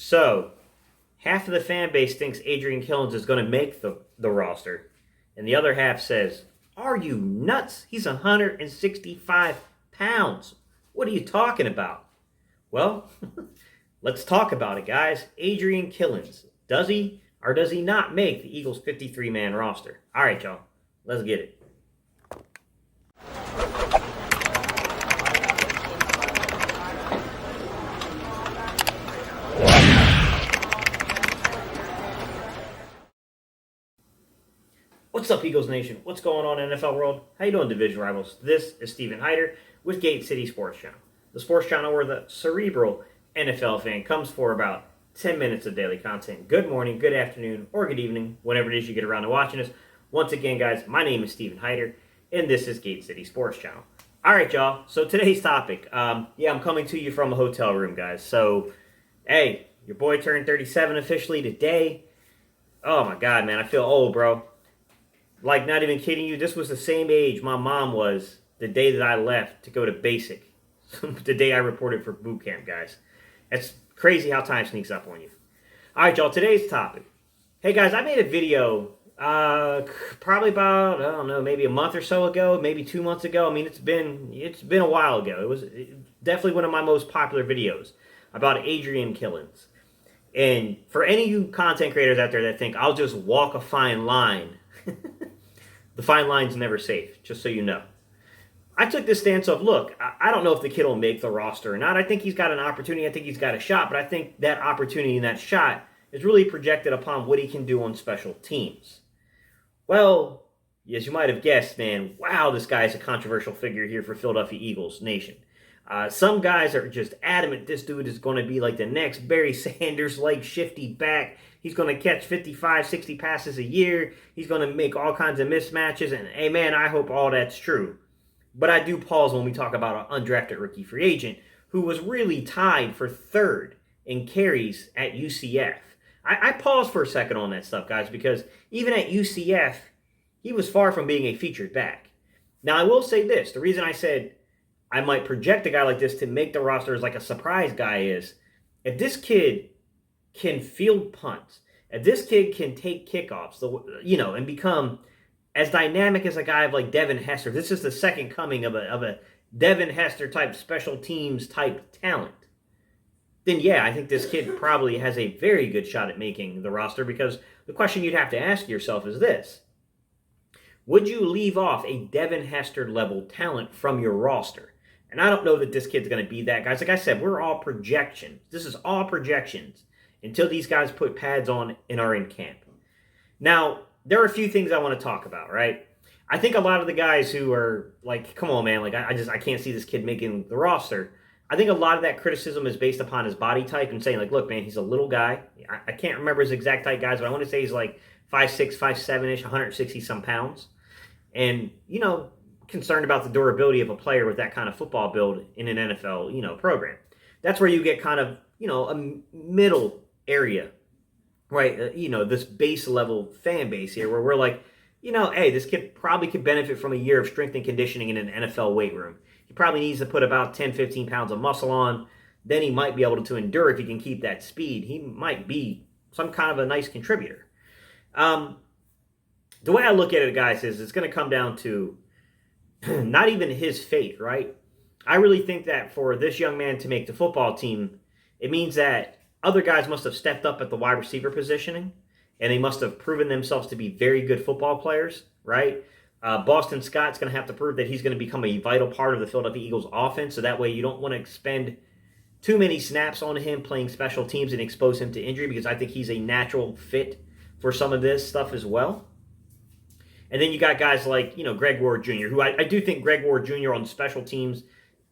So, half of the fan base thinks Adrian Killins is going to make the roster, and the other half says, "Are you nuts? He's 165 pounds. What are you talking about?" Well, let's talk about it, guys. Adrian Killins. Does he or does he not make the Eagles' 53-man roster? All right, y'all. Let's get it. What's up, Eagles Nation? What's going on, NFL world? How you doing, division rivals? This is Steven Hyder with Gate City Sports Channel, the sports channel where the cerebral NFL fan comes for about 10 minutes of daily content. Good morning, good afternoon, or good evening, whenever it is you get around to watching us. Once again, guys, my name is Steven Hyder, and this is Gate City Sports Channel. All right, y'all. So today's topic, I'm coming to you from a hotel room, guys. So, hey, your boy turned 37 officially today. Oh my God, man, I feel old, bro. Like, not even kidding you, this was the same age my mom was the day that I left to go to basic. The day I reported for boot camp, guys. It's crazy how time sneaks up on you. All right, y'all, today's topic. Hey, guys, I made a video probably about, I don't know, maybe a month or so ago, maybe 2 months ago. I mean, it's been a while ago. It was definitely one of my most popular videos about Adrian Killins. And for any of you content creators out there that think I'll just walk a fine line, the fine line's never safe, just so you know. I took this stance of, look, I don't know if the kid will make the roster or not. I think he's got an opportunity. I think he's got a shot. But I think that opportunity and that shot is really projected upon what he can do on special teams. Well, as you might have guessed, man, wow, this guy is a controversial figure here for Philadelphia Eagles Nation. Some guys are just adamant this dude is going to be like the next Barry Sanders-like shifty back. He's going to catch 55, 60 passes a year. He's going to make all kinds of mismatches. And, hey, man, I hope all that's true. But I do pause when we talk about an undrafted rookie free agent who was really tied for third in carries at UCF. I pause for a second on that stuff, guys, because even at UCF, he was far from being a featured back. Now, I will say this. The reason I said I might project a guy like this to make the roster as like a surprise guy is if this kid can field punts, if this kid can take kickoffs, and become as dynamic as a guy like Devin Hester, this is the second coming of a Devin Hester type special teams type talent, then yeah, I think this kid probably has a very good shot at making the roster, because the question you'd have to ask yourself is this: would you leave off a Devin Hester level talent from your roster? And I don't know that this kid's going to be that, guys. Like I said, we're all projections. This is all projections until these guys put pads on and are in camp. Now, there are a few things I want to talk about, right? I think a lot of the guys who are like, come on, man, like I can't see this kid making the roster. I think a lot of that criticism is based upon his body type and saying, like, look, man, he's a little guy. I can't remember his exact height, guys, but I want to say he's like 5'6", 5'7"-ish, 160-some pounds. And, concerned about the durability of a player with that kind of football build in an NFL, program. That's where you get kind of, a middle area, right? This base level fan base here where we're like, hey, this kid probably could benefit from a year of strength and conditioning in an NFL weight room. He probably needs to put about 10, 15 pounds of muscle on. Then he might be able to endure if he can keep that speed. He might be some kind of a nice contributor. The way I look at it, guys, is it's going to come down to not even his fate, right? I really think that for this young man to make the football team, it means that other guys must have stepped up at the wide receiver positioning, and they must have proven themselves to be very good football players, right? Boston Scott's going to have to prove that he's going to become a vital part of the Philadelphia Eagles offense, so that way you don't want to expend too many snaps on him playing special teams and expose him to injury, because I think he's a natural fit for some of this stuff as well. And then you got guys like, Greg Ward Jr., who I do think Greg Ward Jr. on special teams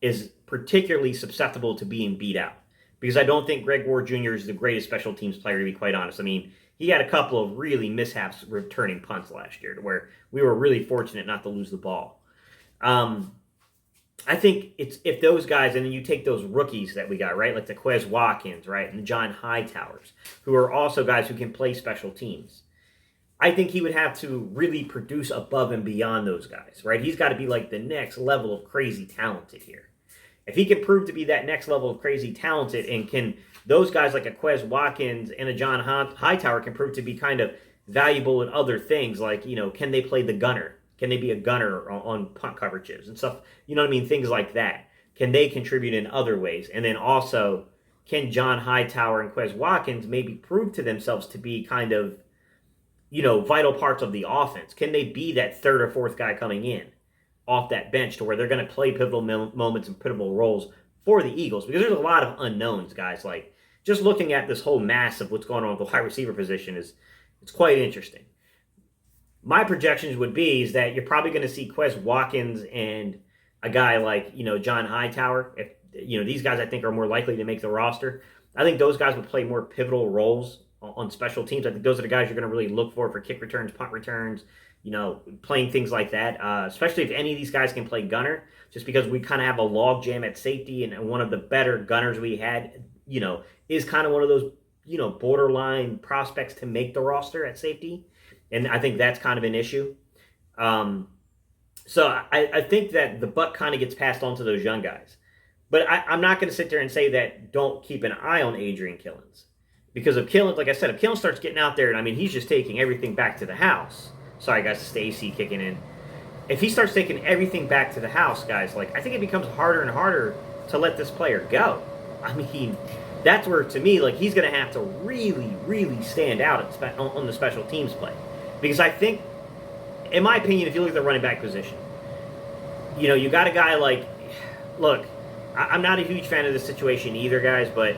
is particularly susceptible to being beat out, because I don't think Greg Ward Jr. is the greatest special teams player, to be quite honest. I mean, he had a couple of really mishaps returning punts last year where we were really fortunate not to lose the ball. I think if those guys, and then you take those rookies that we got, right, like the Quez Watkins, right, and the John Hightowers, who are also guys who can play special teams. I think he would have to really produce above and beyond those guys, right? He's got to be like the next level of crazy talented here. If he can prove to be that next level of crazy talented and can those guys like a Quez Watkins and a John Hightower can prove to be kind of valuable in other things, like, can they play the gunner? Can they be a gunner on punt coverages and stuff? You know what I mean? Things like that. Can they contribute in other ways? And then also, can John Hightower and Quez Watkins maybe prove to themselves to be kind of, vital parts of the offense? Can they be that third or fourth guy coming in off that bench to where they're going to play pivotal moments and pivotal roles for the Eagles? Because there's a lot of unknowns, guys. Like, just looking at this whole mass of what's going on with the wide receiver position it's quite interesting. My projections would be is that you're probably going to see Quez Watkins and a guy like, John Hightower. If, these guys I think are more likely to make the roster. I think those guys would play more pivotal roles on special teams. I think those are the guys you're going to really look for kick returns, punt returns, playing things like that, especially if any of these guys can play gunner, just because we kind of have a log jam at safety, and one of the better gunners we had, is kind of one of those, borderline prospects to make the roster at safety, and I think that's kind of an issue. So I think that the buck kind of gets passed on to those young guys. But I'm not going to sit there and say that don't keep an eye on Adrian Killins. Because if Killins, like I said, if Killins starts getting out there, and I mean, he's just taking everything back to the house. Sorry, guys, it's the AC kicking in. If he starts taking everything back to the house, guys, like, I think it becomes harder and harder to let this player go. I mean, that's where, to me, like, he's going to have to really, really stand out on the special teams play. Because I think, in my opinion, if you look at the running back position, you got a guy like, look, I'm not a huge fan of this situation either, guys, but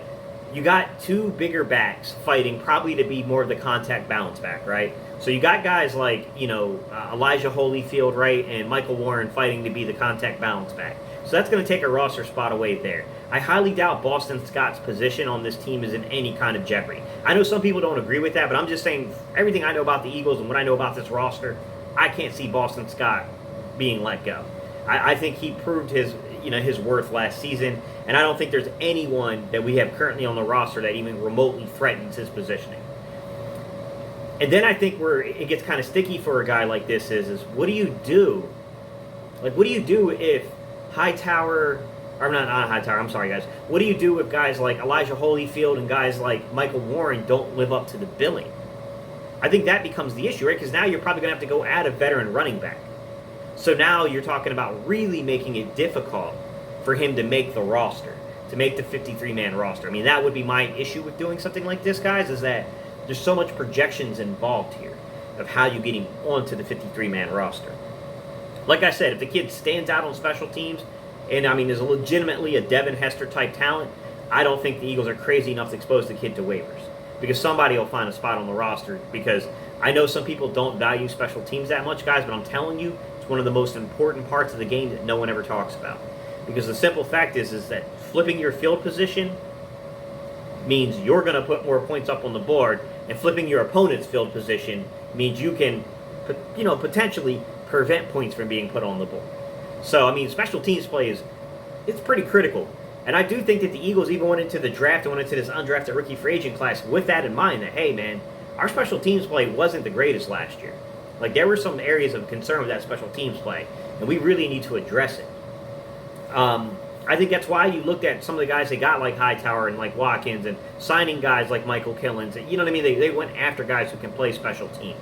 you got two bigger backs fighting probably to be more of the contact balance back, right? So you got guys like, Elijah Holyfield, right, and Michael Warren fighting to be the contact balance back. So that's going to take a roster spot away there. I highly doubt Boston Scott's position on this team is in any kind of jeopardy. I know some people don't agree with that, but I'm just saying everything I know about the Eagles and what I know about this roster, I can't see Boston Scott being let go. I think he proved his worth last season, and I don't think there's anyone that we have currently on the roster that even remotely threatens his positioning. And then I think where it gets kind of sticky for a guy like this is what do you do? Like, what do you do if Hightower, or not Hightower, I'm sorry, guys. What do you do if guys like Elijah Holyfield and guys like Michael Warren don't live up to the billing? I think that becomes the issue, right? Because now you're probably going to have to go add a veteran running back. So now you're talking about really making it difficult for him to make the roster, to make the 53-man roster. I mean, that would be my issue with doing something like this, guys, is that there's so much projections involved here of how you get him onto the 53-man roster. Like I said, if the kid stands out on special teams, and I mean is legitimately a Devin Hester type talent, I don't think the Eagles are crazy enough to expose the kid to waivers. Because somebody will find a spot on the roster, because I know some people don't value special teams that much, guys, but I'm telling you, it's one of the most important parts of the game that no one ever talks about. Because the simple fact is that flipping your field position means you're going to put more points up on the board, and flipping your opponent's field position means you can, potentially prevent points from being put on the board. So, I mean, special teams play it's pretty critical. And I do think that the Eagles even went into the draft and went into this undrafted rookie free agent class with that in mind, that, hey, man, our special teams play wasn't the greatest last year. Like, there were some areas of concern with that special teams play, and we really need to address it. I think that's why you looked at some of the guys they got, like Hightower and like Watkins, and signing guys like Michael Killins. You know what I mean? They went after guys who can play special teams.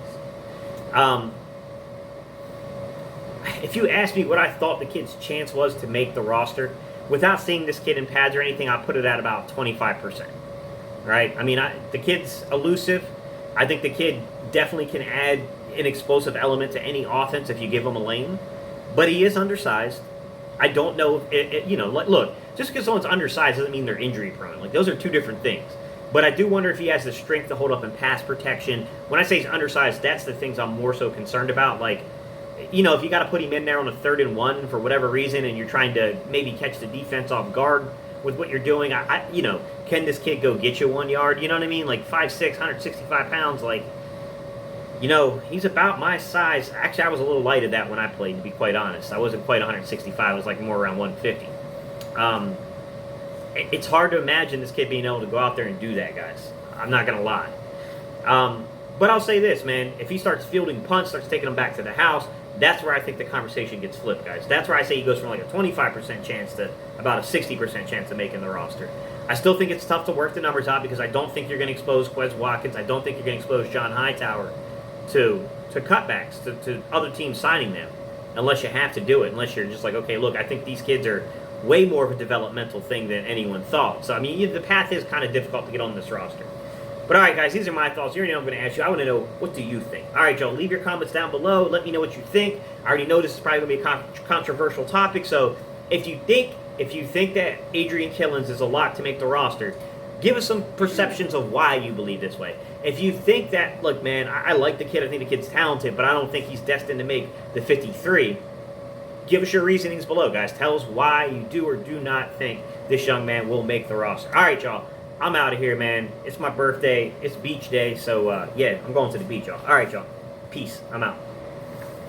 If you asked me what I thought the kid's chance was to make the roster, without seeing this kid in pads or anything, I'll put it at about 25%. Right? I mean, the kid's elusive. I think the kid definitely can add an explosive element to any offense if you give him a lane. But he is undersized. I don't know if, look, just because someone's undersized doesn't mean they're injury prone. Like, those are two different things. But I do wonder if he has the strength to hold up in pass protection. When I say he's undersized, that's the things I'm more so concerned about. Like, if you got to put him in there on a 3rd and 1 for whatever reason, and you're trying to maybe catch the defense off guard with what you're doing, can this kid go get you 1 yard? You know what I mean? Like 5'6", 165 pounds, like, he's about my size. Actually, I was a little light at that when I played, to be quite honest. I wasn't quite 165. I was like more around 150. It's hard to imagine this kid being able to go out there and do that, guys. I'm not going to lie. But I'll say this, man. If he starts fielding punts, starts taking them back to the house, that's where I think the conversation gets flipped, guys. That's where I say he goes from like a 25% chance to about a 60% chance of making the roster. I still think it's tough to work the numbers out because I don't think you're going to expose Quez Watkins. I don't think you're going to expose John Hightower to cutbacks, to other teams signing them, unless you have to do it, unless you're just like, okay, look, I think these kids are way more of a developmental thing than anyone thought. So, I mean, the path is kind of difficult to get on this roster. But all right, guys, these are my thoughts. You already know I'm going to ask you. I want to know, what do you think? All right, Joe, leave your comments down below. Let me know what you think. I already know this is probably going to be a controversial topic, so if you think that Adrian Killins is a lock to make the roster, give us some perceptions of why you believe this way. If you think that, look, man, I like the kid. I think the kid's talented, but I don't think he's destined to make the 53. Give us your reasonings below, guys. Tell us why you do or do not think this young man will make the roster. All right, y'all. I'm out of here, man. It's my birthday. It's beach day, so, yeah, I'm going to the beach, y'all. All right, y'all. Peace. I'm out.